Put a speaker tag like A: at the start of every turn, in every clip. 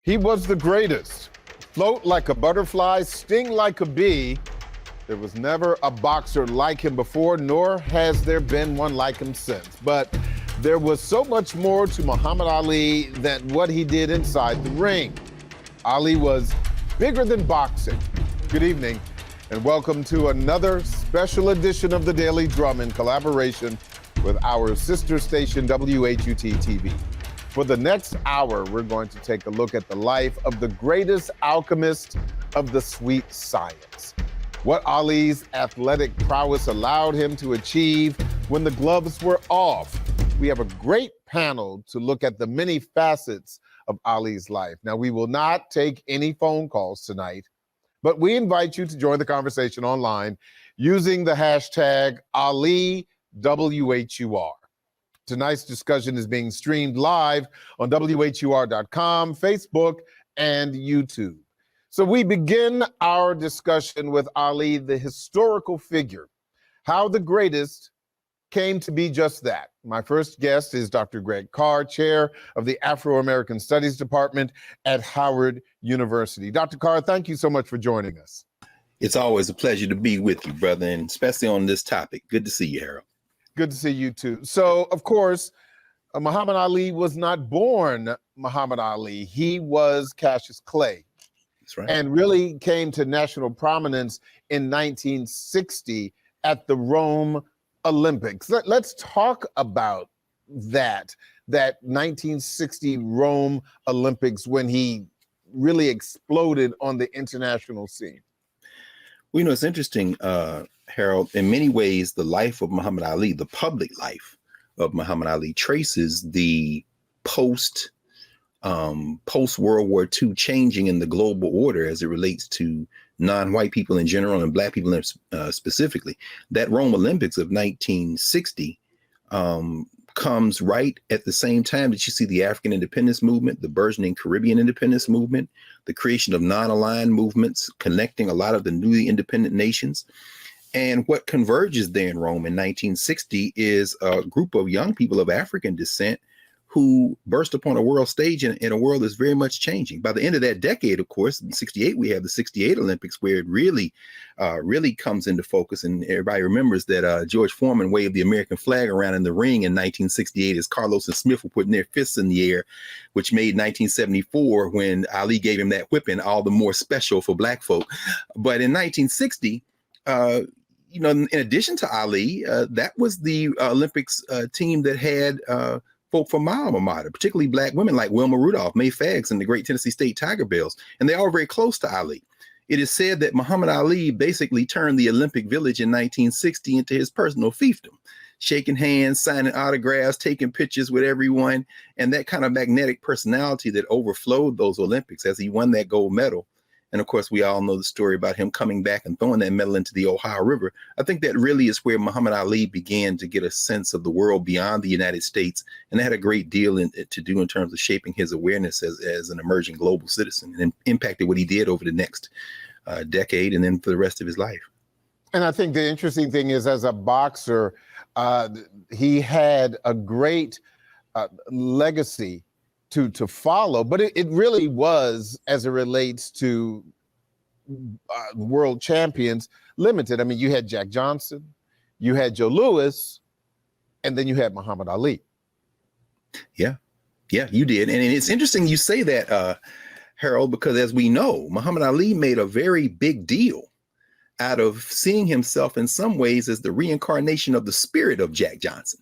A: He was the greatest. Float like a butterfly, sting like a bee. There was never a boxer like him before, nor has there been one like him since. But there was so much more to Muhammad Ali than what he did inside the ring. Ali was bigger than boxing. Good evening, and welcome to another special edition of The Daily Drum in collaboration with our sister station, WHUT-TV. For the next hour, we're going to take a look at the life of the greatest alchemist of the sweet science. What Ali's athletic prowess allowed him to achieve when the gloves were off. We have a great panel to look at the many facets of Ali's life. Now, we will not take any phone calls tonight, but we invite you to join the conversation online using the hashtag AliWHUR. Tonight's discussion is being streamed live on WHUR.com, Facebook, and YouTube. So we begin our discussion with Ali, the historical figure, how the greatest came to be just that. My first guest is Dr. Greg Carr, chair of the Afro-American Studies Department at Howard University. Dr. Carr, thank you so much for joining us.
B: It's always a pleasure to be with you, brother, and especially on this topic. Good to see you, Harold.
A: Good to see you too. So, of course, Muhammad Ali was not born Muhammad Ali. He was Cassius Clay.
B: That's right.
A: And really came to national prominence in 1960 at the Rome Olympics. Let's talk about that 1960 Rome Olympics when he really exploded on the international scene.
B: Well, you know, it's interesting, Harold, in many ways, the life of Muhammad Ali, the public life of Muhammad Ali, traces the post World War II changing in the global order as it relates to non-white people in general and Black people specifically. That Rome Olympics of 1960 comes right at the same time that you see the African independence movement, the burgeoning Caribbean independence movement, the creation of non-aligned movements connecting a lot of the newly independent nations. And what converges there in Rome in 1960 is a group of young people of African descent who burst upon a world stage in a world that's very much changing. By the end of that decade, of course, in 68, we have the 68 Olympics where it really comes into focus. And everybody remembers that George Foreman waved the American flag around in the ring in 1968 as Carlos and Smith were putting their fists in the air, which made 1974, when Ali gave him that whipping, all the more special for Black folk. But in 1960, you know, in addition to Ali, that was the Olympics team that had folk from my alma mater, particularly Black women like Wilma Rudolph, Mae Faggs, and the great Tennessee State Tiger Bells. And they're all very close to Ali. It is said that Muhammad Ali basically turned the Olympic Village in 1960 into his personal fiefdom, shaking hands, signing autographs, taking pictures with everyone, and that kind of magnetic personality that overflowed those Olympics as he won that gold medal. And of course, we all know the story about him coming back and throwing that medal into the Ohio River. I think that really is where Muhammad Ali began to get a sense of the world beyond the United States. And that had a great deal to do in terms of shaping his awareness as an emerging global citizen, and impacted what he did over the next decade and then for the rest of his life.
A: And I think the interesting thing is, as a boxer, he had a great legacy to follow, but it really was, as it relates to world champions, limited. I mean, you had Jack Johnson, you had Joe Louis, and then you had Muhammad Ali.
B: Yeah, you did. And it's interesting you say that, Harold, because as we know, Muhammad Ali made a very big deal out of seeing himself in some ways as the reincarnation of the spirit of Jack Johnson.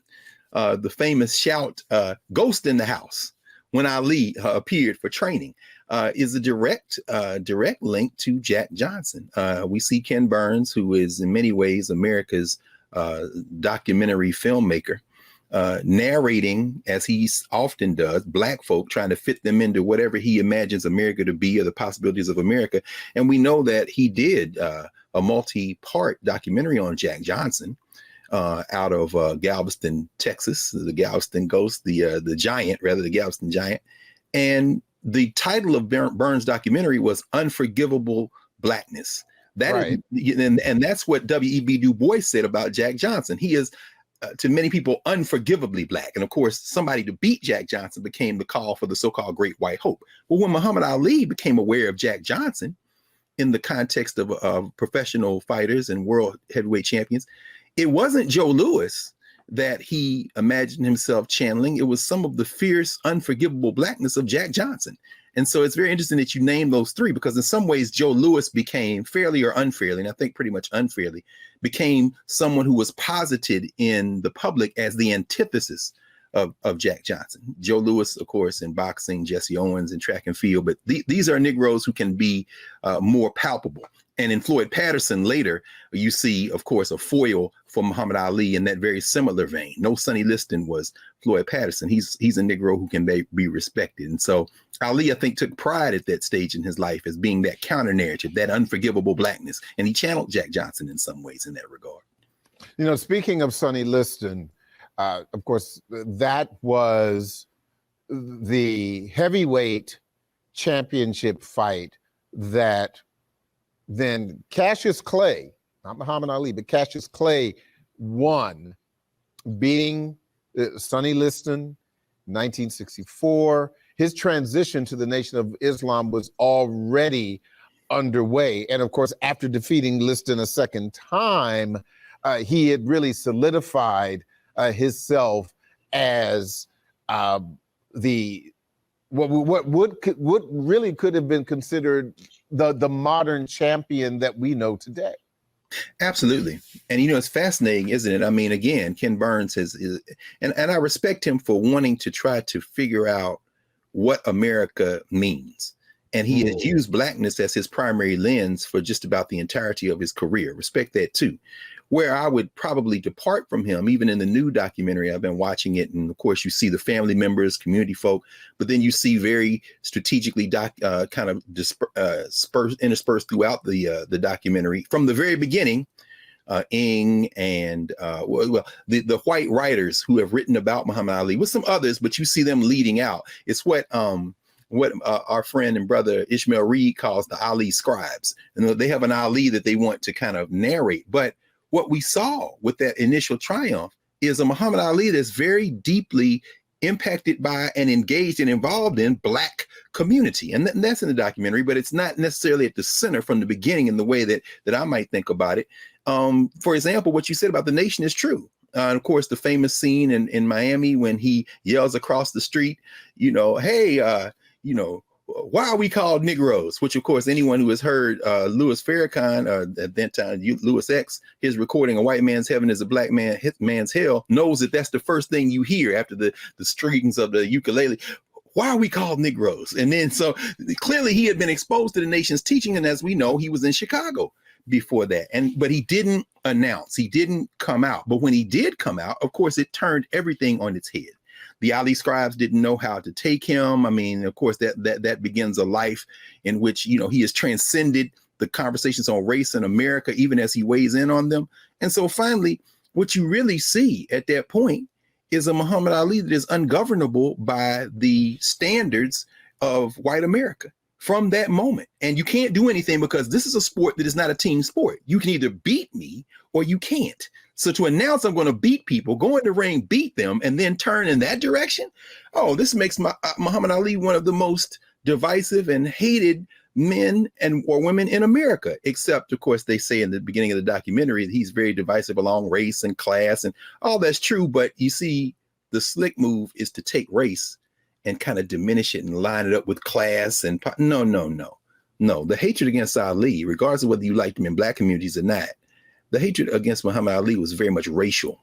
B: The famous shout, "Ghost in the house," when Ali appeared for training, is a direct link to Jack Johnson. We see Ken Burns, who is in many ways America's documentary filmmaker, narrating, as he often does, Black folk, trying to fit them into whatever he imagines America to be or the possibilities of America. And we know that he did a multi-part documentary on Jack Johnson, out of Galveston, Texas, the Galveston Ghost, the Giant, rather, the Galveston Giant. And the title of Burns' documentary was Unforgivable Blackness. That right. And that's what W.E.B. Du Bois said about Jack Johnson. He is to many people, unforgivably black. And of course, somebody to beat Jack Johnson became the call for the so-called Great White Hope. But when Muhammad Ali became aware of Jack Johnson in the context of professional fighters and world heavyweight champions, it wasn't Joe Louis that he imagined himself channeling. It was some of the fierce, unforgivable blackness of Jack Johnson. And so it's very interesting that you name those three, because in some ways, Joe Louis became, fairly or unfairly, and I think pretty much unfairly, became someone who was posited in the public as the antithesis of Jack Johnson. Joe Louis, of course, in boxing, Jesse Owens in track and field, but these are Negroes who can be more palpable. And in Floyd Patterson later, you see, of course, a foil for Muhammad Ali in that very similar vein. No Sonny Liston was Floyd Patterson. He's a Negro who can be respected. And so Ali, I think, took pride at that stage in his life as being that counter narrative, that unforgivable blackness. And he channeled Jack Johnson in some ways in that regard.
A: You know, speaking of Sonny Liston, of course, that was the heavyweight championship fight that then Cassius Clay, not Muhammad Ali, but Cassius Clay won, beating Sonny Liston, 1964. His transition to the Nation of Islam was already underway. And of course, after defeating Liston a second time, he had really solidified himself as what really could have been considered the modern champion that we know today.
B: Absolutely. And, you know, it's fascinating, isn't it? I mean, again, Ken Burns and I respect him for wanting to try to figure out what America means. And he has used blackness as his primary lens for just about the entirety of his career. Respect that, too. Where I would probably depart from him, even in the new documentary, I've been watching it. And of course, you see the family members, community folk, but then you see very strategically interspersed throughout the documentary from the very beginning, Ng and the white writers who have written about Muhammad Ali with some others, but you see them leading out. It's what our friend and brother Ishmael Reed calls the Ali scribes. And they have an Ali that they want to kind of narrate. But what we saw with that initial triumph is a Muhammad Ali that's very deeply impacted by and engaged and involved in Black community. And that's in the documentary, but it's not necessarily at the center from the beginning in the way that I might think about it. For example, what you said about the nation is true. And of course, the famous scene in Miami when he yells across the street, hey, why are we called Negroes? Which, of course, anyone who has heard Louis Farrakhan, at that time, Louis X, his recording, A White Man's Heaven is a Black Man's Hell, knows that that's the first thing you hear after the strings of the ukulele. Why are we called Negroes? And then so clearly he had been exposed to the nation's teaching. And as we know, he was in Chicago before that. But he didn't announce, he didn't come out. But when he did come out, of course, it turned everything on its head. The Ali scribes didn't know how to take him. I mean, of course, that begins a life in which, he has transcended the conversations on race in America, even as he weighs in on them. And so finally, what you really see at that point is a Muhammad Ali that is ungovernable by the standards of white America from that moment. And you can't do anything because this is a sport that is not a team sport. You can either beat me or you can't. So to announce I'm going to beat people, go in the ring, beat them, and then turn in that direction. Oh, this makes Muhammad Ali one of the most divisive and hated men or women in America, except, of course, they say in the beginning of the documentary that he's very divisive along race and class, and all that's true. But you see, the slick move is to take race and kind of diminish it and line it up with class. And no. The hatred against Ali, regardless of whether you liked him in Black communities or not, the hatred against Muhammad Ali was very much racial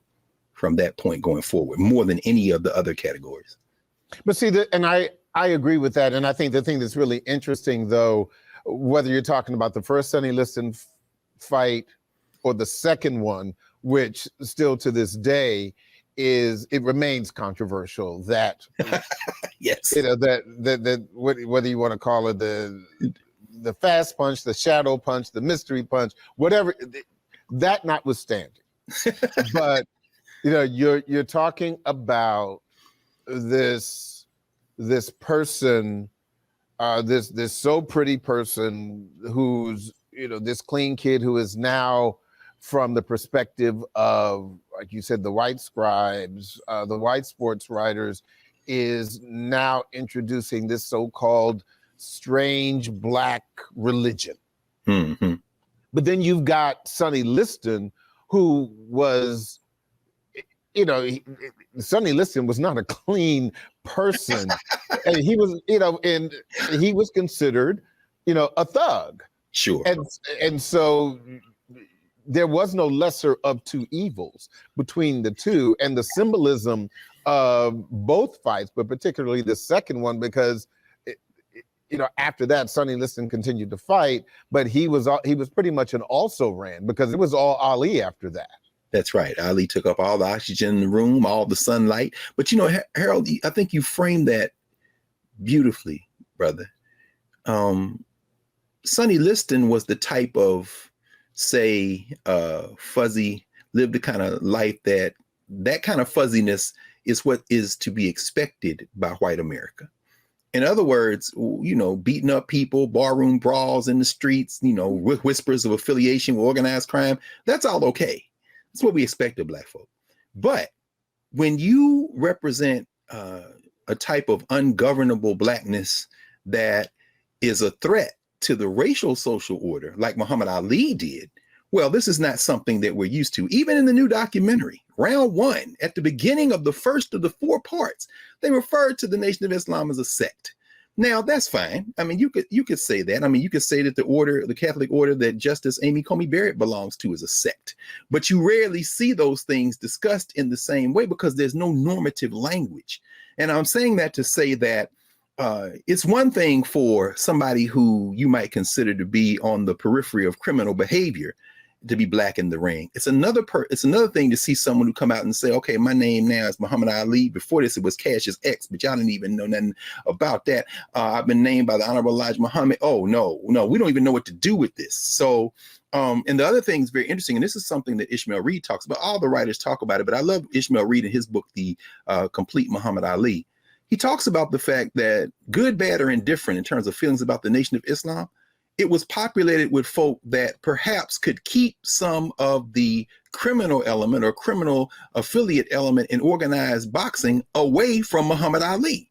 B: from that point going forward, more than any of the other categories.
A: But see, and I agree with that. And I think the thing that's really interesting, though, whether you're talking about the first Sonny Liston fight or the second one, which still to this day it remains controversial that,
B: yes,
A: that whether you want to call it the fast punch, the shadow punch, the mystery punch, whatever, that notwithstanding. But you're talking about this person, this so pretty person who's this clean kid who is now, from the perspective of like you said, the white scribes, the white sports writers, is now introducing this so-called strange black religion.
B: Mm-hmm.
A: But then you've got Sonny Liston, who was, Sonny Liston was not a clean person. And he was, and he was considered, a thug.
B: Sure.
A: And so there was no lesser of two evils between the two. And the symbolism of both fights, but particularly the second one, because after that, Sonny Liston continued to fight, but he was pretty much an also ran, because it was all Ali after that.
B: That's right. Ali took up all the oxygen in the room, all the sunlight. But Harold, I think you framed that beautifully, brother. Sonny Liston was the type of, say, fuzzy, lived the kind of life that kind of fuzziness is what is to be expected by white America. In other words, beating up people, barroom brawls in the streets, whispers of affiliation with organized crime, that's all okay. That's what we expect of black folk. But when you represent a type of ungovernable blackness that is a threat to the racial social order, like Muhammad Ali did, well, this is not something that we're used to. Even in the new documentary, Round One, at the beginning of the first of the 4 parts, they referred to the Nation of Islam as a sect. Now, that's fine. I mean, you could say that. I mean, you could say that the Catholic order that Justice Amy Coney Barrett belongs to is a sect. But you rarely see those things discussed in the same way because there's no normative language. And I'm saying that to say that it's one thing for somebody who you might consider to be on the periphery of criminal behavior to be black in the ring. It's another thing to see someone who come out and say, okay, my name now is Muhammad Ali. Before this, it was Cassius X, but y'all didn't even know nothing about that. I've been named by the Honorable Elijah Muhammad. Oh, no, we don't even know what to do with this. So, and the other thing is very interesting, and this is something that Ishmael Reed talks about. All the writers talk about it, but I love Ishmael Reed in his book, The Complete Muhammad Ali. He talks about the fact that good, bad, or indifferent in terms of feelings about the Nation of Islam, it was populated with folk that perhaps could keep some of the criminal element or criminal affiliate element in organized boxing away from Muhammad Ali.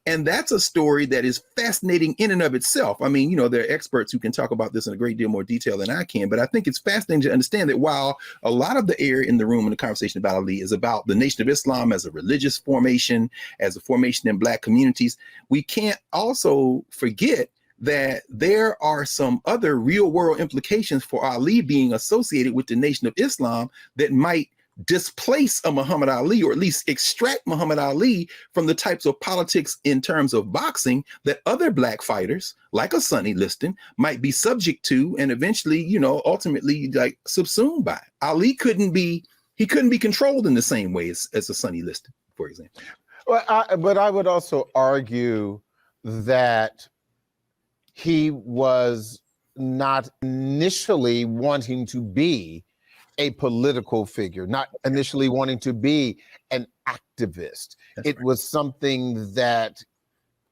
B: And that's a story that is fascinating in and of itself. I mean, there are experts who can talk about this in a great deal more detail than I can, but I think it's fascinating to understand that while a lot of the air in the room in the conversation about Ali is about the Nation of Islam as a religious formation, as a formation in black communities, we can't also forget that there are some other real world implications for Ali being associated with the Nation of Islam that might displace a Muhammad Ali, or at least extract Muhammad Ali from the types of politics in terms of boxing that other black fighters like a Sonny Liston might be subject to and eventually, ultimately like subsumed by. Ali couldn't be controlled in the same way as a Sonny Liston, for example.
A: Well, but I would also argue that he was not initially wanting to be a political figure, not initially wanting to be an activist. It was something that,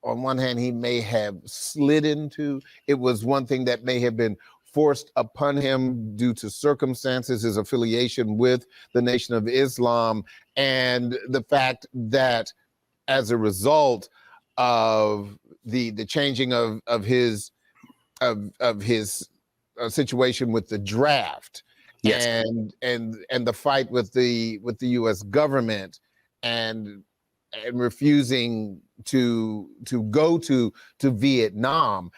A: on one hand, he may have slid into. It was one thing that may have been forced upon him due to circumstances, his affiliation with the Nation of Islam, and the fact that as a result of the changing of his situation with the draft, yes, and the fight with the U.S. government, and refusing to go to Vietnam,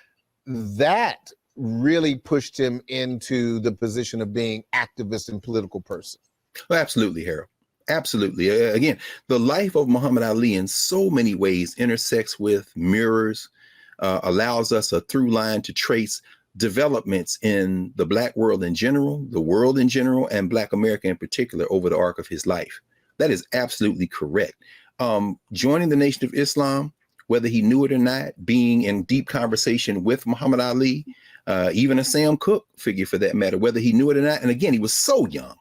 A: that really pushed him into the position of being activist and political person.
B: Well, absolutely, Harold. Absolutely. Again, the life of Muhammad Ali in so many ways intersects with, mirrors, allows us a through line to trace developments in the black world in general, the world in general, and black America in particular over the arc of his life. That is absolutely correct. Joining the Nation of Islam, whether he knew it or not, being in deep conversation with Muhammad Ali, even a Sam Cooke figure for that matter, whether he knew it or not. And again, he was so young.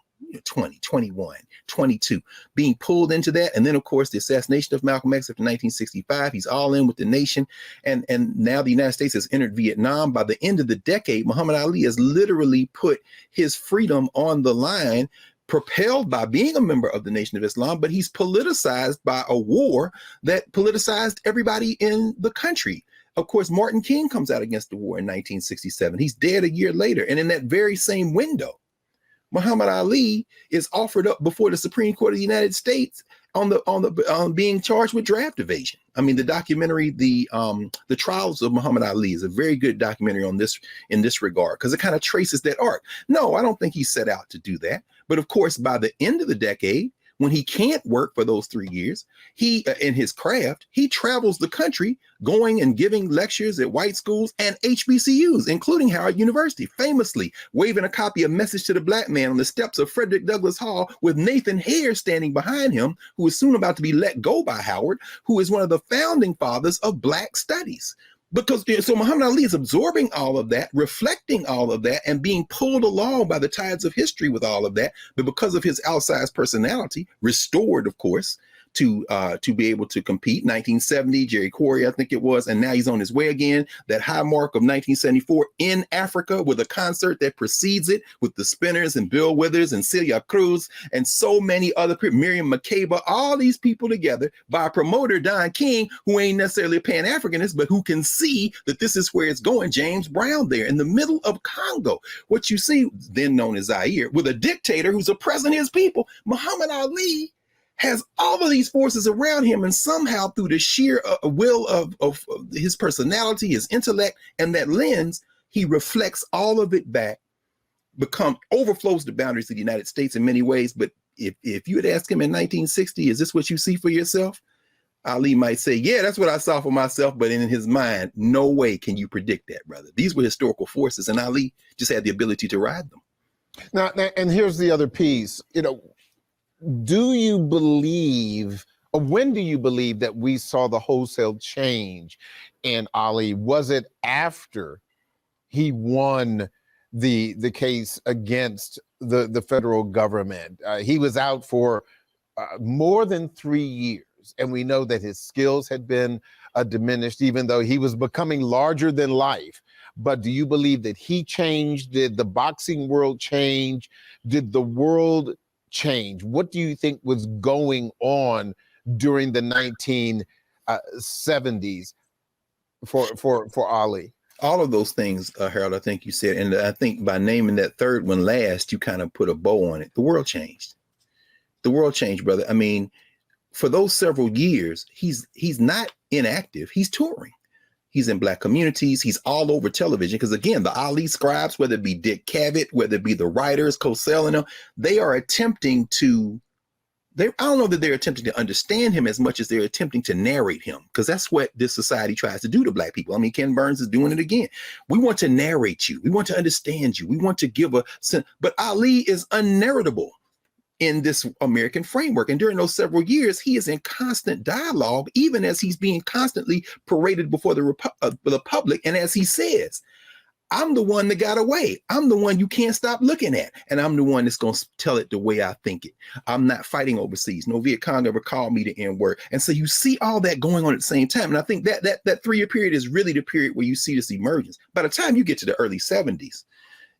B: 20, 21, 22, being pulled into that. And then, of course, the assassination of Malcolm X after 1965, he's all in with the nation. And now the United States has entered Vietnam. By the end of the decade, Muhammad Ali has literally put his freedom on the line propelled by being a member of the Nation of Islam, but he's politicized by a war that politicized everybody in the country. Of course, Martin King comes out against the war in 1967. He's dead a year later. And in that very same window, Muhammad Ali is offered up before the Supreme Court of the United States on being charged with draft evasion. I mean, the documentary, the Trials of Muhammad Ali, is a very good documentary on this in this regard, because it kind of traces that arc. No, I don't think he set out to do that. But of course, by the end of the decade, when he can't work for those 3 years, he, in his craft, he travels the country going and giving lectures at white schools and HBCUs, including Howard University, famously waving a copy of Message to the Black Man on the steps of Frederick Douglass Hall with Nathan Hare standing behind him, who is soon about to be let go by Howard, who is one of the founding fathers of Black studies. Because so Muhammad Ali is absorbing all of that, reflecting all of that, and being pulled along by the tides of history with all of that. But because of his outsized personality, restored, of course, to be able to compete. 1970, Jerry Quarry, I think it was, and now he's on his way again. That high mark of 1974 in Africa with a concert that precedes it with the Spinners and Bill Withers and Celia Cruz and so many other people, Miriam Makeba, all these people together by a promoter, Don King, who ain't necessarily a Pan-Africanist, but who can see that this is where it's going. James Brown there in the middle of Congo. What you see, then known as Zaire, with a dictator who's oppressing his people. Muhammad Ali has all of these forces around him, and somehow through the sheer will of his personality, his intellect, and that lens, he reflects all of it back, overflows the boundaries of the United States in many ways. But if you had asked him in 1960, is this what you see for yourself? Ali might say, yeah, that's what I saw for myself. But in his mind, no way can you predict that, brother. These were historical forces, and Ali just had the ability to ride them.
A: Now, and here's the other piece, do you believe, or when do you believe that we saw the wholesale change in Ali? Was it after he won the case against the federal government? He was out for more than 3 years, and we know that his skills had been diminished, even though he was becoming larger than life. But do you believe that he changed? Did the boxing world change? Did the world change? What do you think was going on during the 1970s for Ali?
B: All of those things, Harold, I think you said, and I think by naming that third one last, you kind of put a bow on it. The world changed. The world changed, brother. I mean, for those several years, he's not inactive. He's touring. He's in Black communities. He's all over television. Because again, the Ali scribes, whether it be Dick Cavett, whether it be the writers, Cosell and them, they are attempting to, I don't know that they're attempting to understand him as much as they're attempting to narrate him. Because that's what this society tries to do to Black people. I mean, Ken Burns is doing it again. We want to narrate you. We want to understand you. We want to give but Ali is unnarratable in this American framework. And during those several years, he is in constant dialogue, even as he's being constantly paraded before the public. And as he says, I'm the one that got away. I'm the one you can't stop looking at. And I'm the one that's going to tell it the way I think it. I'm not fighting overseas. No Viet Cong ever called me the N-word. And so you see all that going on at the same time. And I think that 3 year period is really the period where you see this emergence. By the time you get to the early 70s,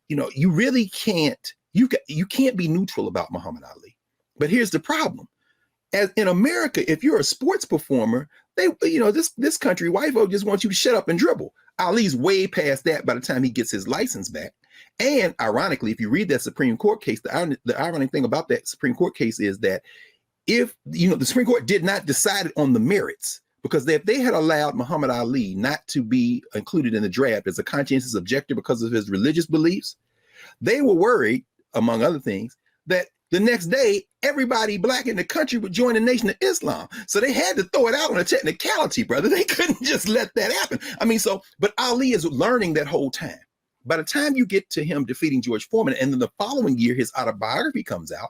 B: you really can't, you can't be neutral about Muhammad Ali. But here's the problem. As in America, if you're a sports performer, this country, white folk just want you to shut up and dribble. Ali's way past that by the time he gets his license back. And ironically, if you read that Supreme Court case, the ironic thing about that Supreme Court case is that if, the Supreme Court did not decide on the merits, because if they had allowed Muhammad Ali not to be included in the draft as a conscientious objector because of his religious beliefs, they were worried, among other things, that the next day, everybody Black in the country would join the Nation of Islam. So they had to throw it out on a technicality, brother. They couldn't just let that happen. I mean, but Ali is learning that whole time. By the time you get to him defeating George Foreman, and then the following year, his autobiography comes out,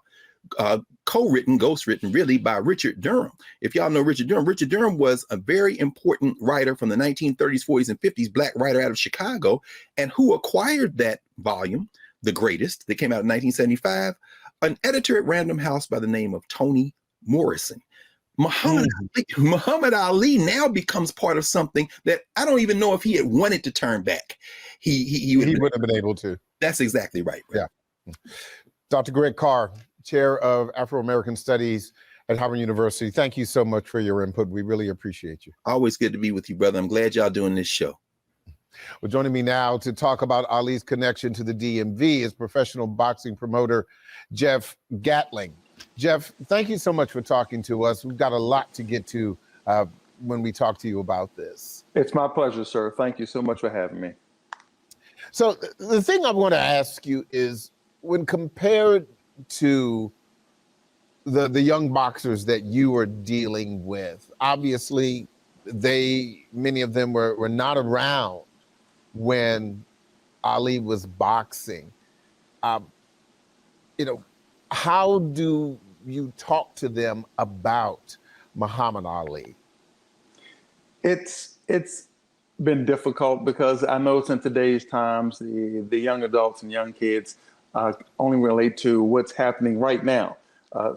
B: co-written, ghostwritten, really, by Richard Durham. If y'all know Richard Durham was a very important writer from the 1930s, 40s, and 50s, Black writer out of Chicago, and who acquired that volume, The Greatest, that came out in 1975, an editor at Random House by the name of Toni Morrison. Muhammad Ali now becomes part of something that I don't even know if he had wanted to turn back. He would have been able to. That's exactly right.
A: Yeah. Dr. Greg Carr, Chair of Afro-American Studies at Howard University. Thank you so much for your input. We really appreciate you.
B: Always good to be with you, brother. I'm glad y'all doing this show.
A: Well, joining me now to talk about Ali's connection to the DMV is professional boxing promoter Jeff Gatling. Jeff, thank you so much for talking to us. We've got a lot to get to when we talk to you about this.
C: It's my pleasure, sir. Thank you so much for having me.
A: So the thing I want to ask you is, when compared to the young boxers that you were dealing with, obviously many of them were not around when Ali was boxing. How do you talk to them about Muhammad Ali?
C: It's been difficult because I know in today's times, the young adults and young kids only relate to what's happening right now.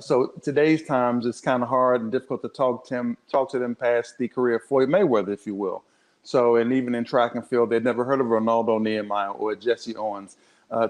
C: So today's times, it's kind of hard and difficult to talk to them past the career of Floyd Mayweather, if you will. So, and even in track and field, they'd never heard of Ronaldo Nehemiah or Jesse Owens.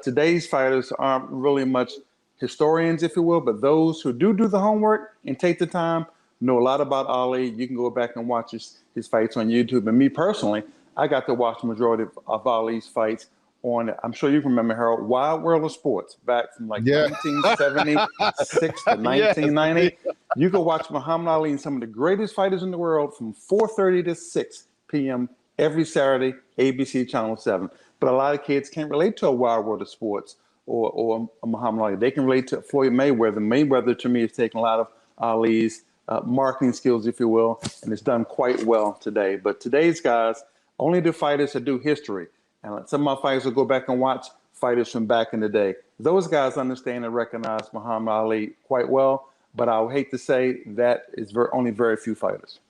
C: Today's fighters aren't really much historians, if you will, but those who do the homework and take the time know a lot about Ali. You can go back and watch his fights on YouTube. And me personally, I got to watch the majority of Ali's fights on, I'm sure you remember, Harold, Wild World of Sports, back from 1976 to 1990.
A: Yes.
C: You could watch Muhammad Ali and some of the greatest fighters in the world from 4:30 to 6 p.m. every Saturday, ABC Channel 7. But a lot of kids can't relate to a Wild World of Sports or a Muhammad Ali. They can relate to Floyd Mayweather. Mayweather, to me, has taken a lot of Ali's marketing skills, if you will, and it's done quite well today. But today's guys, only the fighters that do history. And some of my fighters will go back and watch fighters from back in the day. Those guys understand and recognize Muhammad Ali quite well, but I would hate to say that is only very few fighters.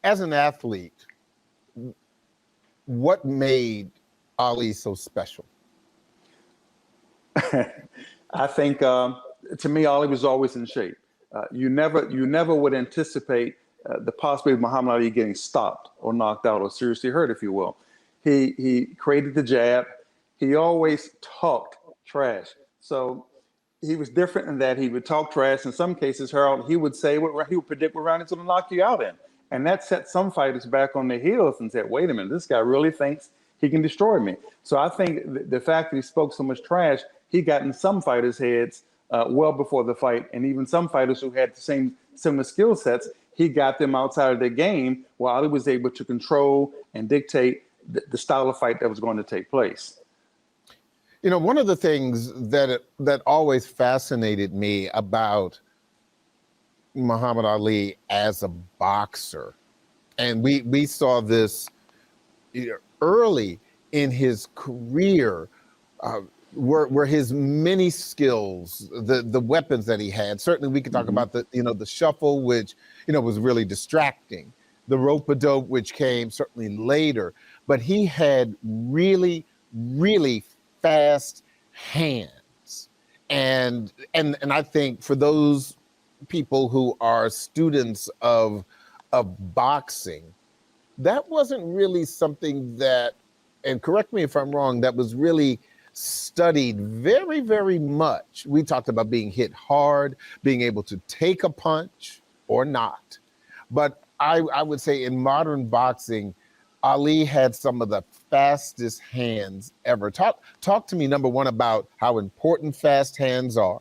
A: As an athlete, what made Ali so special?
C: I think, to me, Ali was always in shape. You never would anticipate the possibility of Muhammad Ali getting stopped or knocked out or seriously hurt, if you will. He created the jab. He always talked trash. So he was different in that he would talk trash. In some cases, Harold, he would predict what round he's going to knock you out in. And that set some fighters back on their heels and said, wait a minute, this guy really thinks he can destroy me. So I think the fact that he spoke so much trash, he got in some fighters' heads well before the fight. And even some fighters who had the similar skill sets, he got them outside of their game while Ali was able to control and dictate the style of fight that was going to take place.
A: You know, one of the things that always fascinated me about Muhammad Ali as a boxer, and we saw this early in his career, were his many skills, the weapons that he had. Certainly, we could talk about the shuffle, which was really distracting, the rope-a-dope, which came certainly later. But he had really, really fast hands, and I think for those people who are students of boxing, that wasn't really something that, and correct me if I'm wrong, that was really studied very, very much. We talked about being hit hard, being able to take a punch or not. But I would say in modern boxing, Ali had some of the fastest hands ever. Talk to me, number one, about how important fast hands are,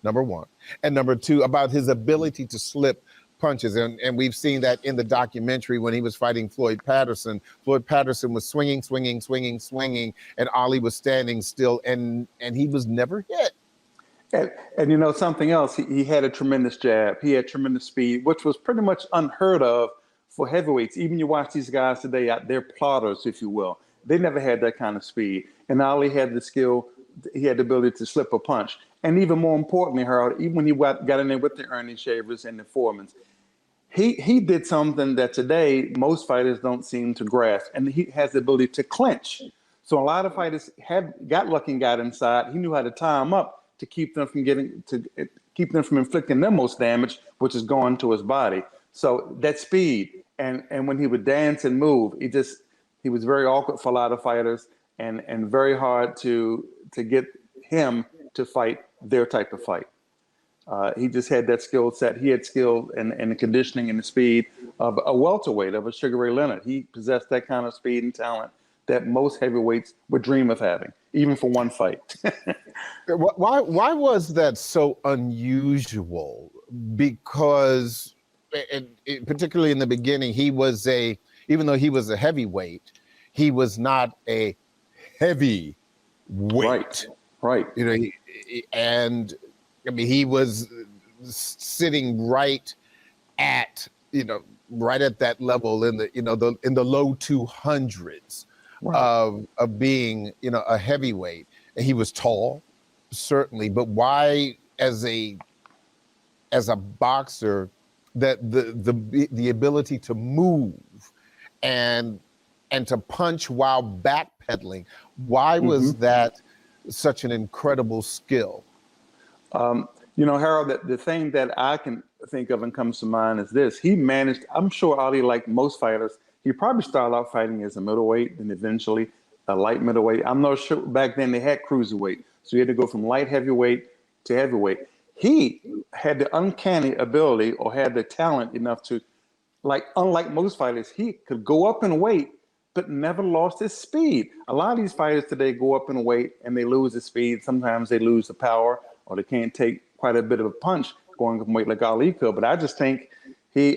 A: number one. And number two, about his ability to slip punches. And we've seen that in the documentary when he was fighting Floyd Patterson. Floyd Patterson was swinging, and Ali was standing still, and he was never hit.
C: And something else, he had a tremendous jab. He had tremendous speed, which was pretty much unheard of for heavyweights. Even you watch these guys today, they're plotters, if you will. They never had that kind of speed. And Ali had the skill, he had the ability to slip a punch. And even more importantly, Harold, even when he got in there with the Ernie Shavers and the Foremans, he did something that today most fighters don't seem to grasp, and he has the ability to clinch. So a lot of fighters got lucky and got inside. He knew how to tie them up to keep them from inflicting their most damage, which is going to his body. So that speed, and when he would dance and move, he was very awkward for a lot of fighters, and very hard to get him to fight their type of fight. He just had that skill set. He had skill and the conditioning and the speed of a welterweight, of a Sugar Ray Leonard. He possessed that kind of speed and talent that most heavyweights would dream of having, even for one fight.
A: Why was that so unusual? Because, particularly in the beginning, even though he was a heavyweight, he was not a heavy weight.
C: Right.
A: You know, he was sitting right at that level in the low 200s of being a heavyweight. And he was tall, certainly, but why as a boxer that the ability to move and to punch while backpedaling, why was that such an incredible skill?
C: Harold, the thing that I can think of and comes to mind is this. He managed, I'm sure Ali, like most fighters, he probably started out fighting as a middleweight and eventually a light middleweight. I'm not sure, back then they had cruiserweight. So he had to go from light heavyweight to heavyweight. He had the uncanny ability, or had the talent enough to, unlike most fighters, he could go up in weight, but never lost his speed. A lot of these fighters today go up in weight and they lose the speed. Sometimes they lose the power, or they can't take quite a bit of a punch going up in weight like Ali could. But I just think he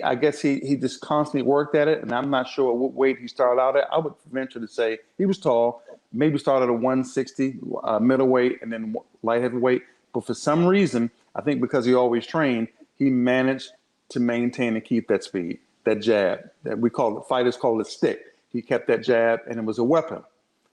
C: just constantly worked at it, and I'm not sure what weight he started out at. I would venture to say he was tall, maybe started at 160, middleweight, and then light heavyweight. But for some reason, I think because he always trained, he managed to maintain and keep that speed, that jab, that fighters call it stick. He kept that jab, and it was a weapon.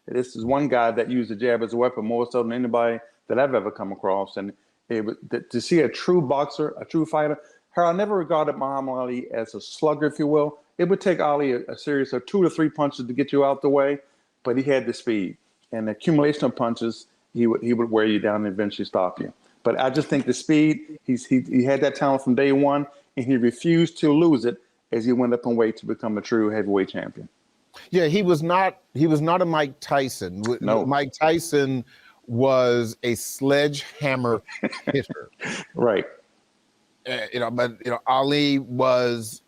C: This is one guy that used the jab as a weapon more so than anybody that I've ever come across. And to see a true boxer, a true fighter, I never regarded Muhammad Ali as a slugger, if you will. It would take Ali a series of 2 to 3 punches to get you out the way, but he had the speed. And the accumulation of punches, he would wear you down and eventually stop you. But I just think the speed, he had that talent from day one, and he refused to lose it as he went up in weight to become a true heavyweight champion.
A: Yeah, he was not a Mike Tyson.
C: No.
A: Mike Tyson was a sledgehammer hitter.
C: Right.
A: But Ali was,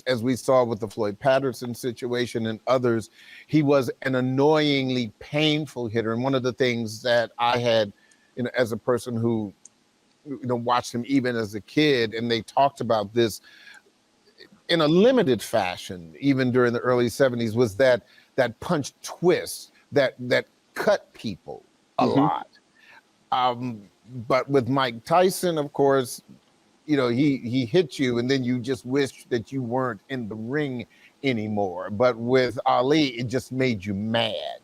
A: as we saw with the Floyd Patterson situation and others, he was an annoyingly painful hitter. And one of the things that I had, as a person who, watched him even as a kid, and they talked about this in a limited fashion, even during the early 70s, was that punch twist that cut people a lot. But with Mike Tyson, of course, he hit you, and then you just wish that you weren't in the ring anymore. But with Ali, it just made you mad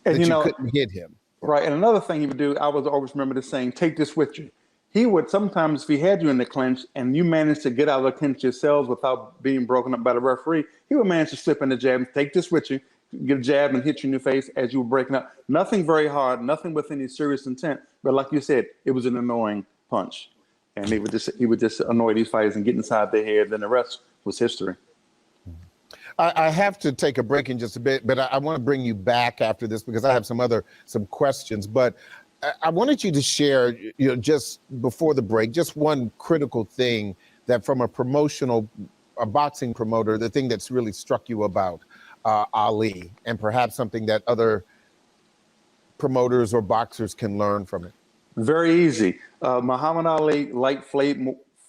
A: that you couldn't hit him.
C: Right. And another thing he would do, I was always remember this saying, take this with you. He would sometimes, if he had you in the clinch and you managed to get out of the clinch yourselves without being broken up by the referee, he would manage to slip in the jab and take this with you, get a jab and hit you in the face as you were breaking up. Nothing very hard, nothing with any serious intent. But like you said, it was an annoying punch. And he would just annoy these fighters and get inside their head, and the rest was history.
A: I have to take a break in just a bit, but I want to bring you back after this because I have some questions. But I wanted you to share, just before the break, just one critical thing that from a boxing promoter, the thing that's really struck you about Ali, and perhaps something that other promoters or boxers can learn from it.
C: Very easy. Muhammad Ali, like Floyd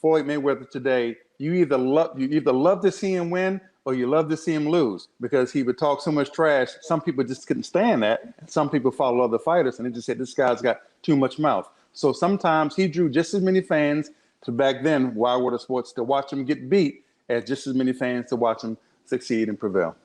C: Mayweather today, you either love to see him win or you love to see him lose, because he would talk so much trash. Some people just couldn't stand that. Some people follow other fighters and they just said, this guy's got too much mouth. So sometimes he drew just as many fans to back then, Wild World of Sports, to watch him get beat as just as many fans to watch him succeed and prevail.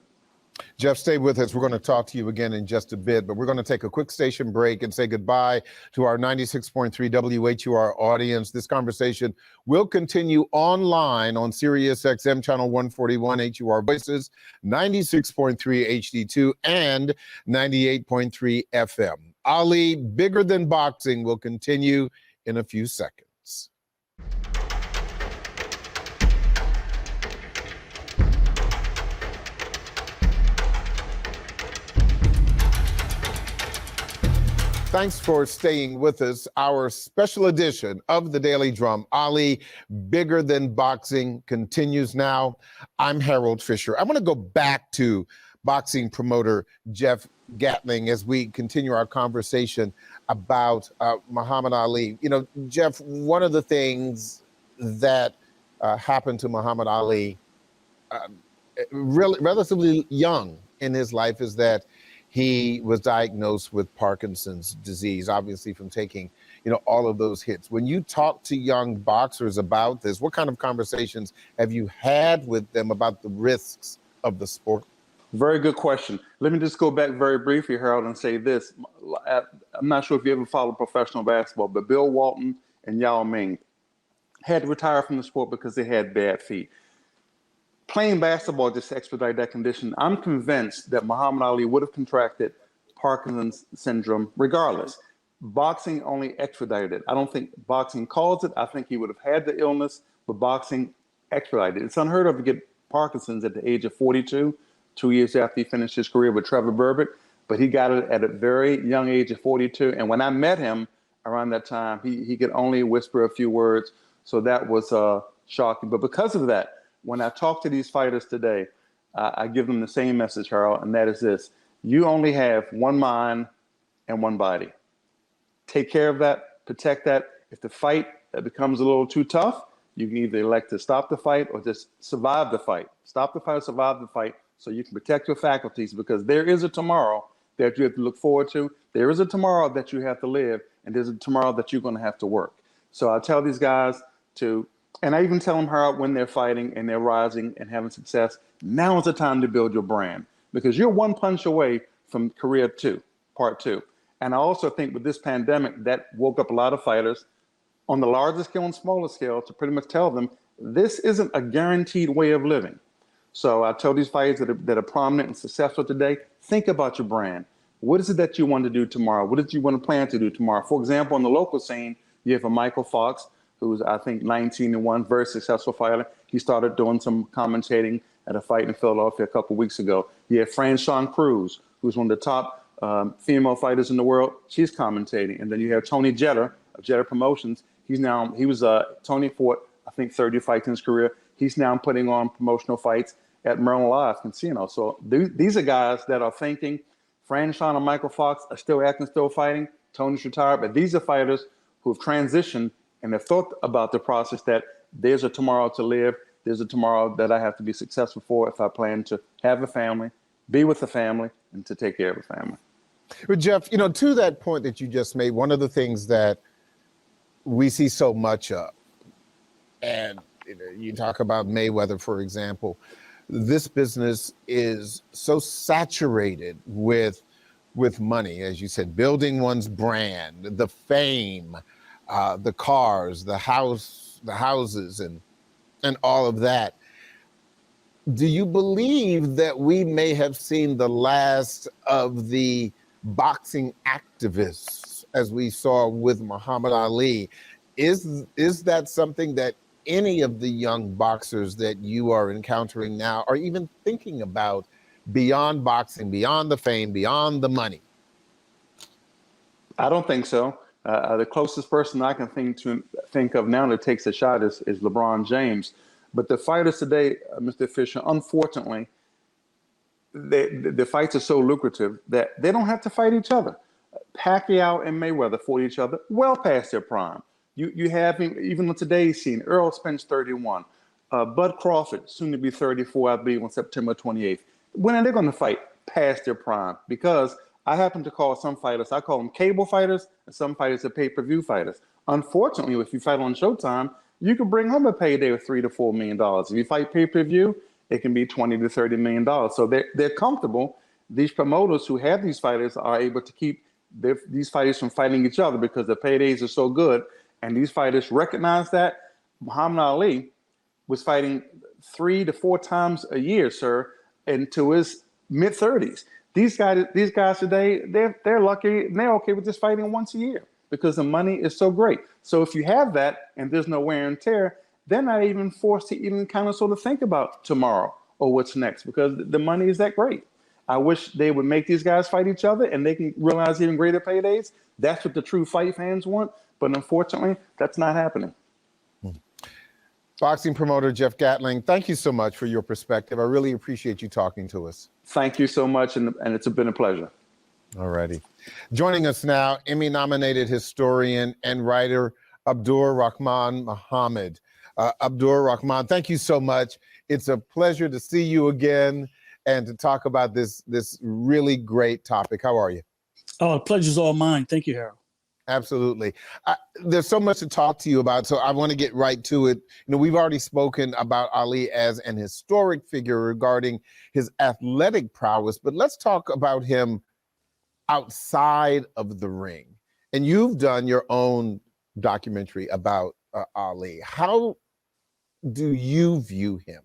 A: Jeff, stay with us. We're going to talk to you again in just a bit, but we're going to take a quick station break and say goodbye to our 96.3 WHUR audience. This conversation will continue online on Sirius XM channel 141 HUR Voices, 96.3 HD2, and 98.3 FM. Ali, Bigger Than Boxing, will continue in a few seconds. Thanks for staying with us. Our special edition of the Daily Drum, Ali, Bigger Than Boxing, continues now. I'm Harold Fisher. I want to go back to boxing promoter Jeff Gatling as we continue our conversation about Muhammad Ali. You know, Jeff, one of the things that happened to Muhammad Ali relatively young in his life is that he was diagnosed with Parkinson's disease, obviously from taking, all of those hits. When you talk to young boxers about this, what kind of conversations have you had with them about the risks of the sport?
C: Very good question. Let me just go back very briefly, Harold, and say this. I'm not sure if you ever followed professional basketball, but Bill Walton and Yao Ming had to retire from the sport because they had bad feet. Playing basketball just expedited that condition. I'm convinced that Muhammad Ali would have contracted Parkinson's syndrome regardless. Boxing only expedited it. I don't think boxing caused it. I think he would have had the illness, but boxing expedited it. It's unheard of to get Parkinson's at the age of 42, 2 years after he finished his career with Trevor Burbitt, but he got it at a very young age of 42. And when I met him around that time, he could only whisper a few words. So that was shocking. But because of that, when I talk to these fighters today, I give them the same message, Harold, and that is this. You only have one mind and one body. Take care of that, protect that. If the fight becomes a little too tough, you can either elect to stop the fight or just survive the fight. Stop the fight or survive the fight so you can protect your faculties, because there is a tomorrow that you have to look forward to. There is a tomorrow that you have to live, and there's a tomorrow that you're going to have to work. So I tell these guys to, and I even tell them, Harold, when they're fighting and they're rising and having success, now is the time to build your brand, because you're one punch away from career two, part two. And I also think with this pandemic, that woke up a lot of fighters on the larger scale and smaller scale to pretty much tell them this isn't a guaranteed way of living. So I tell these fighters that are prominent and successful today, think about your brand. What is it that you want to do tomorrow? What did you want to plan to do tomorrow? For example, on the local scene, you have a Michael Fox, who's, I think, 19-1, very successful fighter. He started doing some commentating at a fight in Philadelphia a couple of weeks ago. You have Franchon Cruz, who's one of the top female fighters in the world. She's commentating. And then you have Tony Jeter of Jeter Promotions. Tony fought, I think, 30 fights in his career. He's now putting on promotional fights at Maryland Live Casino. So these are guys that are thinking. Franchon and Michael Fox are still acting, still fighting. Tony's retired, but these are fighters who have transitioned and have thought about the process that there's a tomorrow to live. There's a tomorrow that I have to be successful for if I plan to have a family, be with a family, and to take care of a family.
A: But Jeff, to that point that you just made, one of the things that we see so much of, and you talk about Mayweather, for example, this business is so saturated with money, as you said, building one's brand, the fame, the cars, the houses, and all of that. Do you believe that we may have seen the last of the boxing activists, as we saw with Muhammad Ali? Is that something that any of the young boxers that you are encountering now are even thinking about, beyond boxing, beyond the fame, beyond the money?
C: I don't think so. The closest person I can think of now that takes a shot is LeBron James. But the fighters today, Mr. Fisher, unfortunately, the fights are so lucrative that they don't have to fight each other. Pacquiao and Mayweather fought each other well past their prime. You have, even on today's scene, Errol Spence, 31. Bud Crawford, soon to be 34, I believe, on September 28th. When are they going to fight past their prime? Because I happen to call some fighters, I call them cable fighters, and some fighters are pay-per-view fighters. Unfortunately, if you fight on Showtime, you can bring home a payday of $3 to $4 million. If you fight pay-per-view, it can be $20 to $30 million. So they're comfortable. These promoters who have these fighters are able to keep these fighters from fighting each other because the paydays are so good. And these fighters recognize that. Muhammad Ali was fighting 3 to 4 times a year, sir, into his mid-30s. These guys today, they're lucky and they're okay with just fighting once a year because the money is so great. So if you have that and there's no wear and tear, they're not even forced to even kind of sort of think about tomorrow or what's next because the money is that great. I wish they would make these guys fight each other and they can realize even greater paydays. That's what the true fight fans want. But unfortunately, that's not happening.
A: Boxing promoter Jeff Gatling, thank you so much for your perspective. I really appreciate you talking to us.
C: Thank you so much, and it's been a pleasure.
A: All righty. Joining us now, Emmy-nominated historian and writer Abdurrahman Muhammad. Abdurrahman, thank you so much. It's a pleasure to see you again and to talk about this really great topic. How are you?
D: Oh, the pleasure's all mine. Thank you, Harold.
A: Absolutely. There's so much to talk to you about, so I want to get right to it. We've already spoken about Ali as an historic figure regarding his athletic prowess, but let's talk about him outside of the ring. And you've done your own documentary about Ali. How do you view him?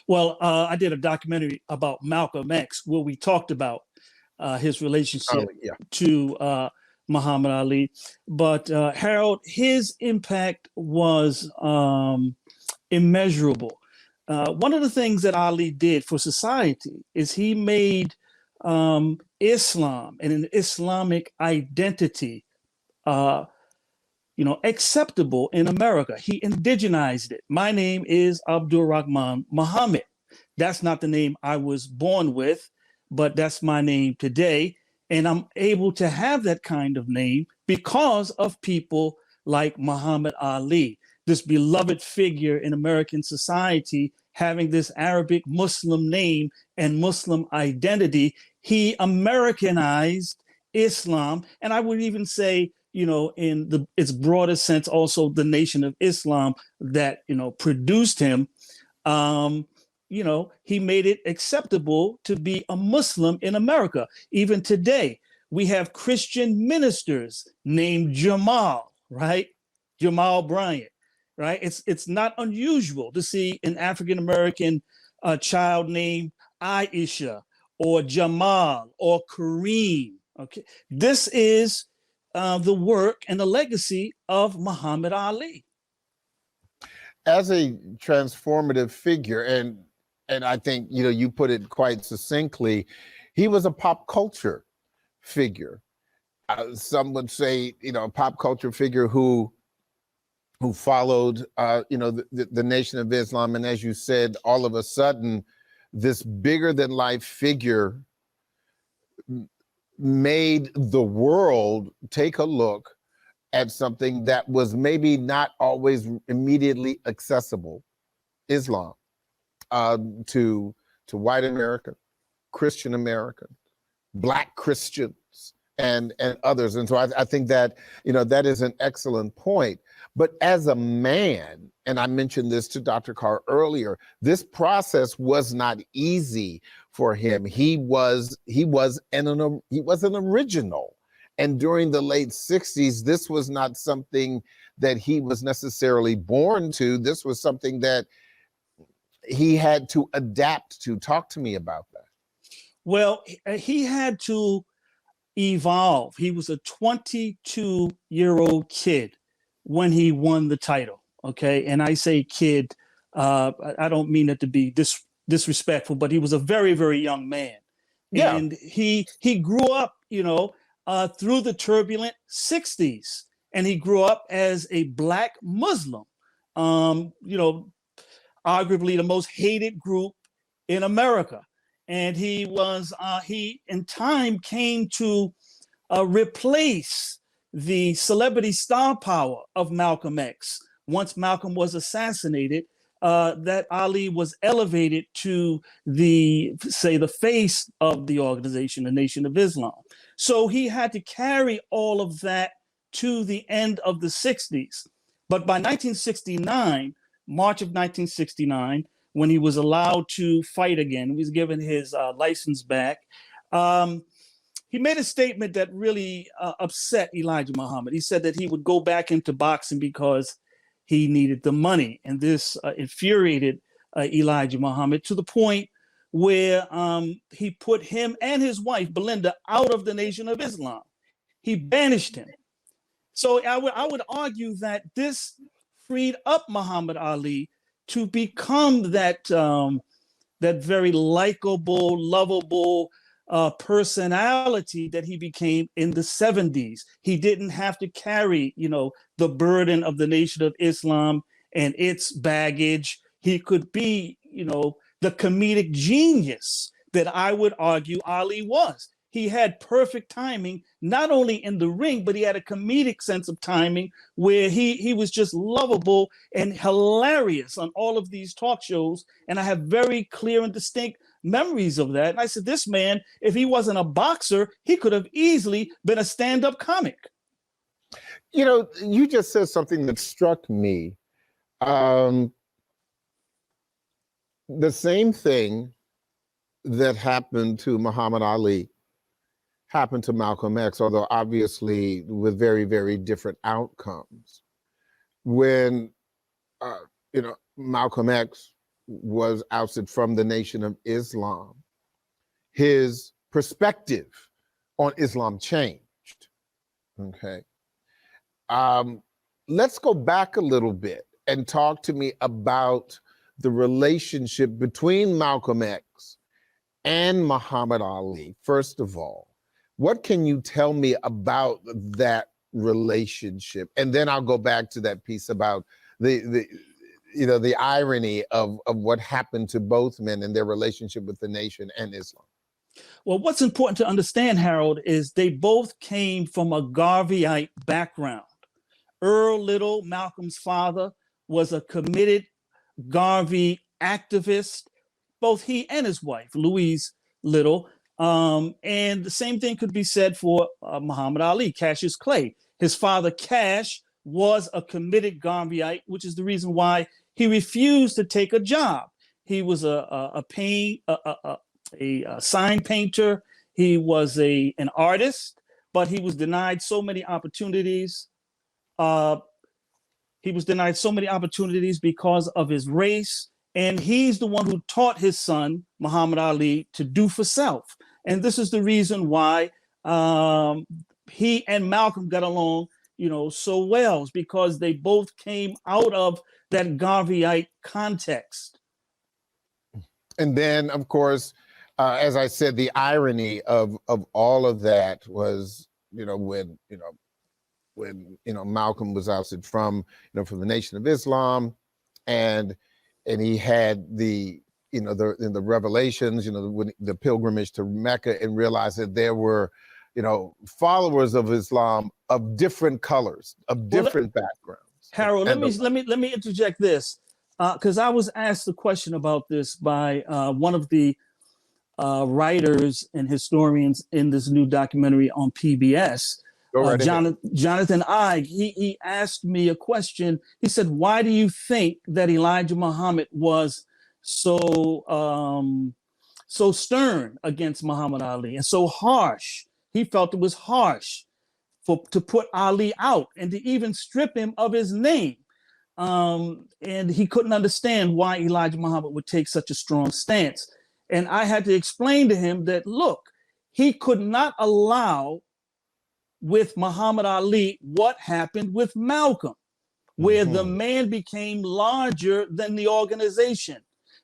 D: Well, I did a documentary about Malcolm X where we talked about his relationship to Muhammad Ali. But Harold, his impact was immeasurable. One of the things that Ali did for society is he made Islam and an Islamic identity acceptable in America. He indigenized it. My name is Abdurrahman Muhammad. That's not the name I was born with, but that's my name today. And I'm able to have that kind of name because of people like Muhammad Ali, this beloved figure in American society, having this Arabic Muslim name and Muslim identity. He Americanized Islam. And I would even say, in its broadest sense, also the Nation of Islam that, produced him. He made it acceptable to be a Muslim in America. Even today, we have Christian ministers named Jamal, right? Jamal Bryant, right? It's not unusual to see an African-American child named Aisha or Jamal or Kareem, okay? This is the work and the legacy of Muhammad Ali.
A: As a transformative figure, and I think, you put it quite succinctly, he was a pop culture figure. Some would say, a pop culture figure who followed, the Nation of Islam. And as you said, all of a sudden, this bigger than life figure made the world take a look at something that was maybe not always immediately accessible, Islam, to white America, Christian America, Black Christians, and others. And so I think that, that is an excellent point. But as a man, and I mentioned this to Dr. Carr earlier, this process was not easy for him. He was an original. And during the late 60s, this was not something that he was necessarily born to. This was something that he had to adapt to. Talk to me about that.
D: Well, he had to evolve. He was a 22-year-old kid when he won the title, okay? And I say kid, I don't mean it to be disrespectful, but he was a very, very young man. Yeah. And he grew up, through the turbulent 60s. And he grew up as a Black Muslim, arguably the most hated group in America. And he in time came to replace the celebrity star power of Malcolm X. Once Malcolm was assassinated, that Ali was elevated to the face of the organization, the Nation of Islam. So he had to carry all of that to the end of the 60s. But by 1969, March of 1969, when he was allowed to fight again, he was given his license back, he made a statement that really upset Elijah Muhammad. He said that he would go back into boxing because he needed the money. And this infuriated Elijah Muhammad to the point where he put him and his wife, Belinda, out of the Nation of Islam. He banished him. So I would argue that this freed up Muhammad Ali to become that that very likable, lovable personality that he became in the 70s. He didn't have to carry, the burden of the Nation of Islam and its baggage. He could be, the comedic genius that I would argue Ali was. He had perfect timing, not only in the ring, but he had a comedic sense of timing where he was just lovable and hilarious on all of these talk shows. And I have very clear and distinct memories of that. And I said, this man, if he wasn't a boxer, he could have easily been a stand-up comic.
A: You just said something that struck me. The same thing that happened to Muhammad Ali happened to Malcolm X, although obviously with very, very different outcomes. When, Malcolm X was ousted from the Nation of Islam, his perspective on Islam changed, okay? Let's go back a little bit and talk to me about the relationship between Malcolm X and Muhammad Ali. First of all, what can you tell me about that relationship? And then I'll go back to that piece about the irony of what happened to both men and their relationship with the nation and Islam.
D: Well, what's important to understand, Harold, is they both came from a Garveyite background. Earl Little, Malcolm's father, was a committed Garvey activist, both he and his wife, Louise Little. And the same thing could be said for Muhammad Ali, Cassius Clay. His father, Cash, was a committed Garveyite, which is the reason why he refused to take a job. He was a sign painter. He was an artist, but he was denied so many opportunities. Because of his race. And he's the one who taught his son, Muhammad Ali, to do for self. And this is the reason why he and Malcolm got along, so well, is because they both came out of that Garveyite context.
A: And then, of course, as I said, the irony of all of that was, when Malcolm was ousted from the Nation of Islam, and he had the revelations, when the pilgrimage to Mecca, and realized that there were, followers of Islam of different colors, of different backgrounds.
D: Harold, let me interject this, because I was asked a question about this by one of the writers and historians in this new documentary on PBS. Jonathan Ige, he asked me a question. He said, why do you think that Elijah Muhammad was so stern against Muhammad Ali and so harsh? He felt it was harsh to put Ali out and to even strip him of his name. And he couldn't understand why Elijah Muhammad would take such a strong stance. And I had to explain to him that, look, he could not allow with Muhammad Ali what happened with Malcolm, where the man became larger than the organization.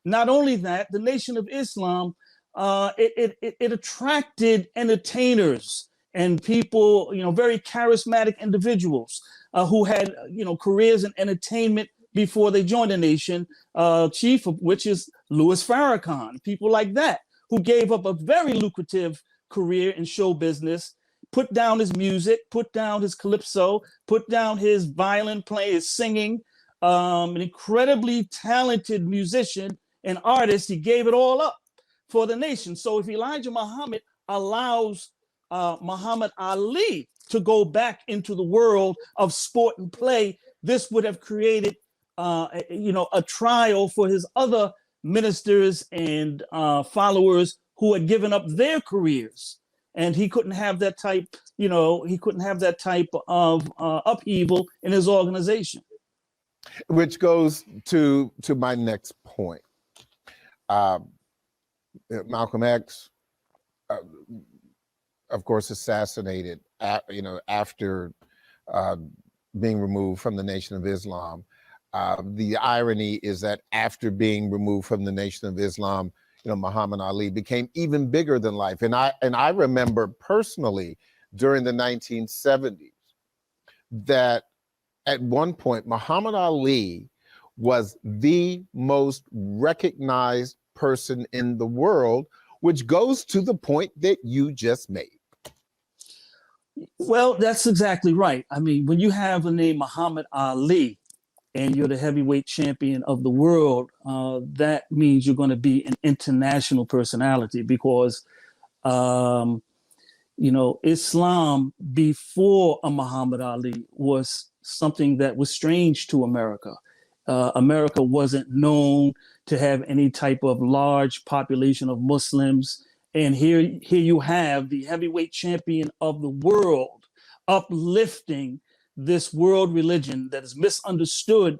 D: Not only that, the Nation of Islam, it attracted entertainers and people, very charismatic individuals who had, careers in entertainment before they joined the nation, chief of which is Louis Farrakhan, people like that, who gave up a very lucrative career in show business, put down his music, put down his calypso, put down his violin playing, his singing, an incredibly talented musician and artist. He gave it all up for the nation. So if Elijah Muhammad allows Muhammad Ali to go back into the world of sport and play, this would have created, a trial for his other ministers and followers who had given up their careers. And he couldn't have that type, of upheaval in his organization.
A: Which goes to my next point. Malcolm X, of course, assassinated, after being removed from the Nation of Islam. The irony is that after being removed from the Nation of Islam, Muhammad Ali, became even bigger than life. And I remember personally during the 1970s that at one point Muhammad Ali was the most recognized person in the world, which goes to the point that you just made.
D: Well, that's exactly right. I mean, when you have the name Muhammad Ali and you're the heavyweight champion of the world, that means you're going to be an international personality because, Islam before a Muhammad Ali was something that was strange to America. America wasn't known to have any type of large population of Muslims. And here you have the heavyweight champion of the world uplifting this world religion that is misunderstood,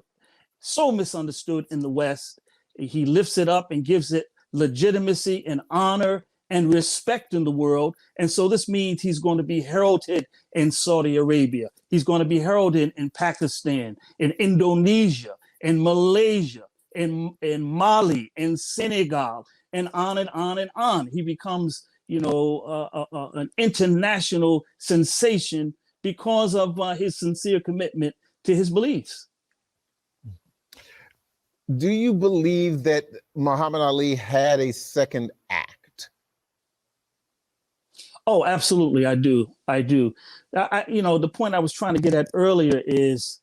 D: so misunderstood in the West. He lifts it up and gives it legitimacy and honor and respect in the world. And so this means he's going to be heralded in Saudi Arabia. He's going to be heralded in Pakistan, in Indonesia, in Malaysia, in Mali, in Senegal, and on and on and on. He becomes, an international sensation because of his sincere commitment to his beliefs.
A: Do you believe that Muhammad Ali had a second act?
D: Oh, absolutely, I do. The point I was trying to get at earlier is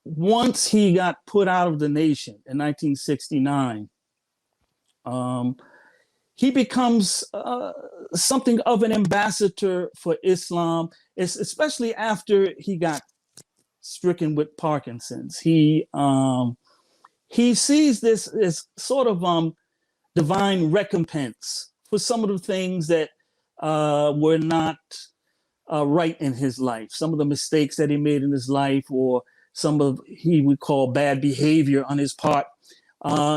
D: once he got put out of the nation in 1969, he becomes something of an ambassador for Islam, especially after he got stricken with Parkinson's. He sees this as sort of divine recompense for some of the things that were not right in his life, some of the mistakes that he made in his life, or some of he would call bad behavior on his part.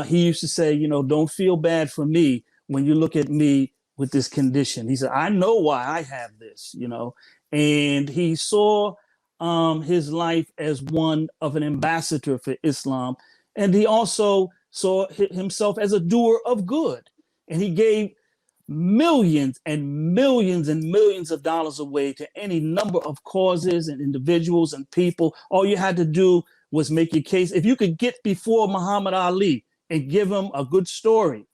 D: He used to say, don't feel bad for me when you look at me with this condition. He said, I know why I have this, and he saw his life as one of an ambassador for Islam. And he also saw himself as a doer of good. And he gave millions and millions and millions of dollars away to any number of causes and individuals and people. All you had to do was make your case. If you could get before Muhammad Ali and give him a good story,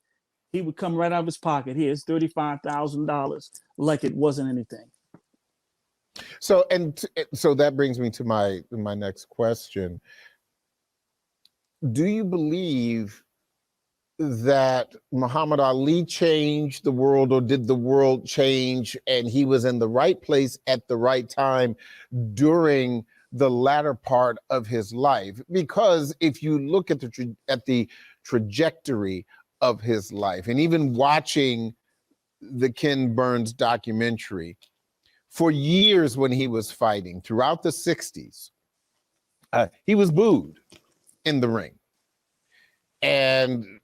D: he would come right out of his pocket. Here's $35,000, like it wasn't anything.
A: So that brings me to my next question. Do you believe that Muhammad Ali changed the world, or did the world change and he was in the right place at the right time during the latter part of his life? Because if you look at the trajectory of his life, and even watching the Ken Burns documentary, for years when he was fighting throughout the 60s, he was booed in the ring. And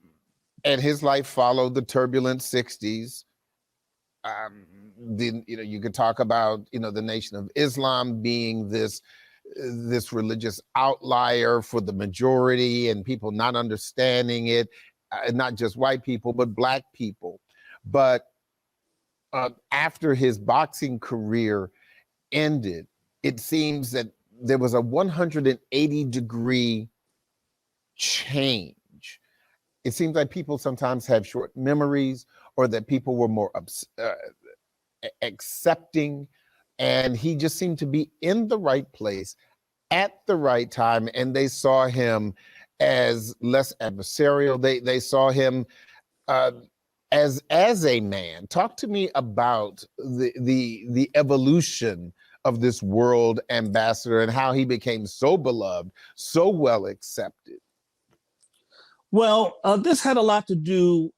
A: his life followed the turbulent 60s. You could talk about, the Nation of Islam being this religious outlier for the majority, and people not understanding it, not just white people, but Black people. But after his boxing career ended, it seems that there was a 180-degree change. It seems like people sometimes have short memories, or that people were more accepting, and he just seemed to be in the right place at the right time, and they saw him as less adversarial. They saw him as a man. Talk to me about the evolution of this world ambassador and how he became so beloved, so well accepted.
D: Well, this had a lot to do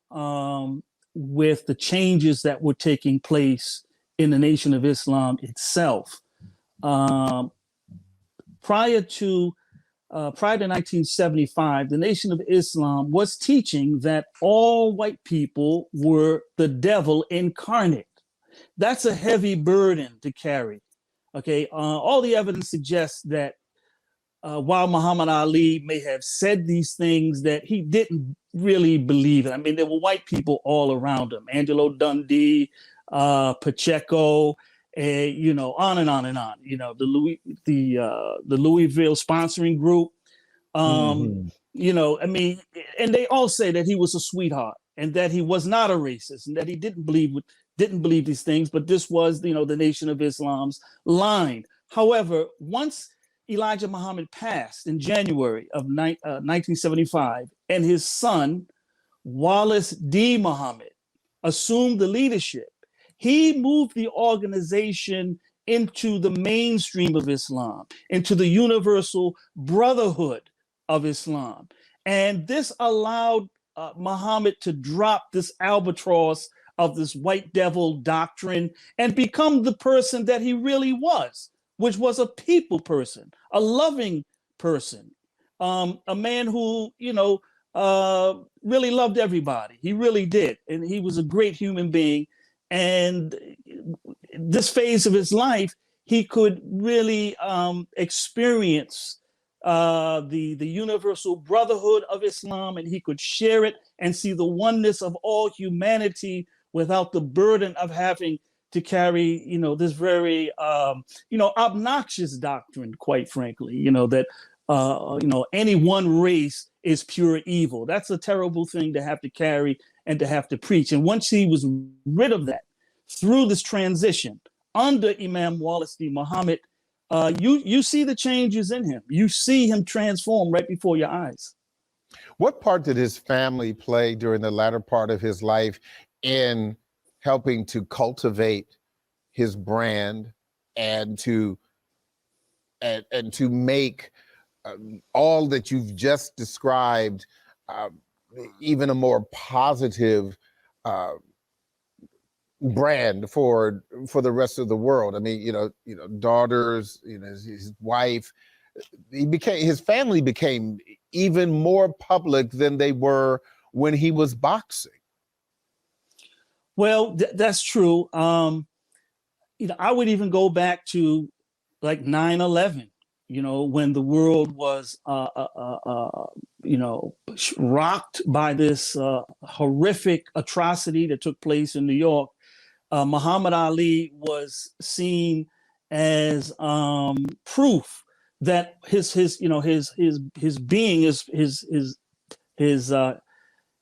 D: with the changes that were taking place in the Nation of Islam itself. Prior to 1975, the Nation of Islam was teaching that all white people were the devil incarnate. That's a heavy burden to carry. Okay, all the evidence suggests that while Muhammad Ali may have said these things, that he didn't really believe it. I mean, there were white people all around him, Angelo Dundee, Pacheco, you know, on and on and on. You know, the Louisville sponsoring group. You know, I mean, and they all say that he was a sweetheart and that he was not a racist and that he didn't believe these things. But this was, you know, the Nation of Islam's line. However, once Elijah Muhammad passed in January of 1975, and his son, Wallace D. Muhammad, assumed the leadership, he moved the organization into the mainstream of Islam, into the universal brotherhood of Islam. And this allowed Muhammad to drop this albatross of this white devil doctrine and become the person that he really was, which was a people person, a loving person, a man who, you know, really loved everybody. He really did. And he was a great human being. And this phase of his life, he could really experience the universal brotherhood of Islam, and he could share it and see the oneness of all humanity without the burden of having to carry, you know, this very, you know, obnoxious doctrine, quite frankly, you know, that, you know, any one race is pure evil. That's a terrible thing to have to carry and to have to preach. And once he was rid of that through this transition under Imam Wallace D. Muhammad, you see the changes in him. You see him transform right before your eyes.
A: What part did his family play during the latter part of his life in helping to cultivate his brand and to make all that you've just described even a more positive brand for the rest of the world? I mean, you know, daughters, you know, his wife, his family became even more public than they were when he was boxing.
D: Well, that's true. You know, I would even go back to like 9/11, you know, when the world was, you know, rocked by this horrific atrocity that took place in New York. Muhammad Ali was seen as proof that his being,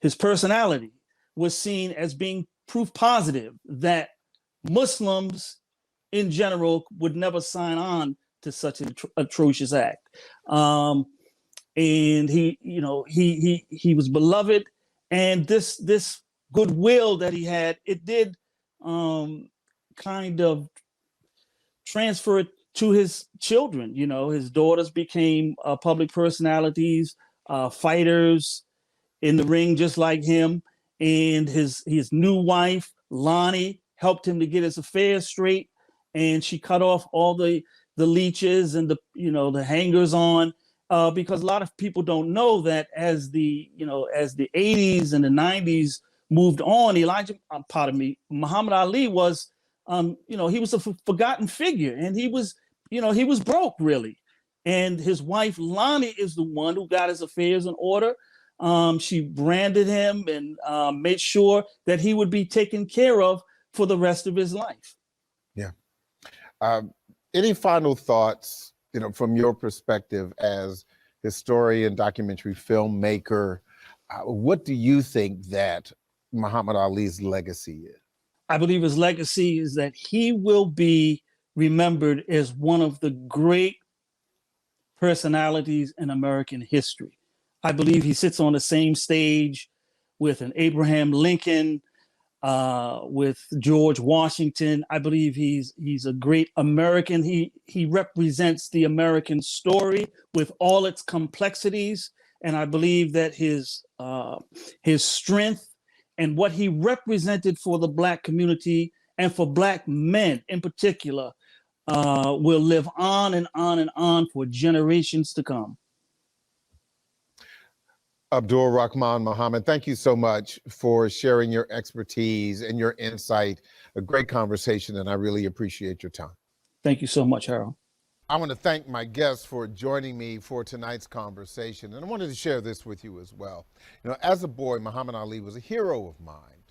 D: his personality was seen as being proof positive that Muslims in general would never sign on to such an atrocious act. And he, you know, he was beloved, and this goodwill that he had, it did kind of transfer it to his children. You know, his daughters became public personalities, fighters in the ring just like him. And his new wife, Lonnie, helped him to get his affairs straight, and she cut off all the leeches and the hangers on, because a lot of people don't know that as the 80s and the 90s moved on, Muhammad Ali was, he was a forgotten figure, and he was broke really. And his wife, Lonnie, is the one who got his affairs in order. She branded him and made sure that he would be taken care of for the rest of his life.
A: Yeah. Any final thoughts, from your perspective as historian, documentary filmmaker? What do you think that Muhammad Ali's legacy is?
D: I believe his legacy is that he will be remembered as one of the great personalities in American history. I believe he sits on the same stage with an Abraham Lincoln, with George Washington. I believe he's a great American. He represents the American story with all its complexities, and I believe that his strength and what he represented for the Black community and for Black men in particular will live on and on and on for generations to come.
A: Abdurrahman Muhammad, thank you so much for sharing your expertise and your insight. A great conversation, and I really appreciate your time.
D: Thank you so much, Harold.
A: I want to thank my guests for joining me for tonight's conversation, and I wanted to share this with you as well. You know, as a boy, Muhammad Ali was a hero of mine,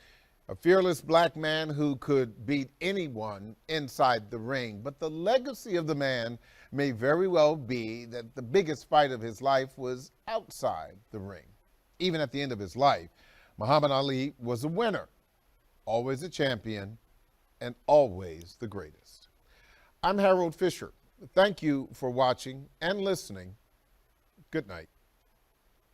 A: a fearless black man who could beat anyone inside the ring. But the legacy of the man may very well be that the biggest fight of his life was outside the ring. Even at the end of his life, Muhammad Ali was a winner, always a champion, and always the greatest. I'm Harold Fisher. Thank you for watching and listening. Good night.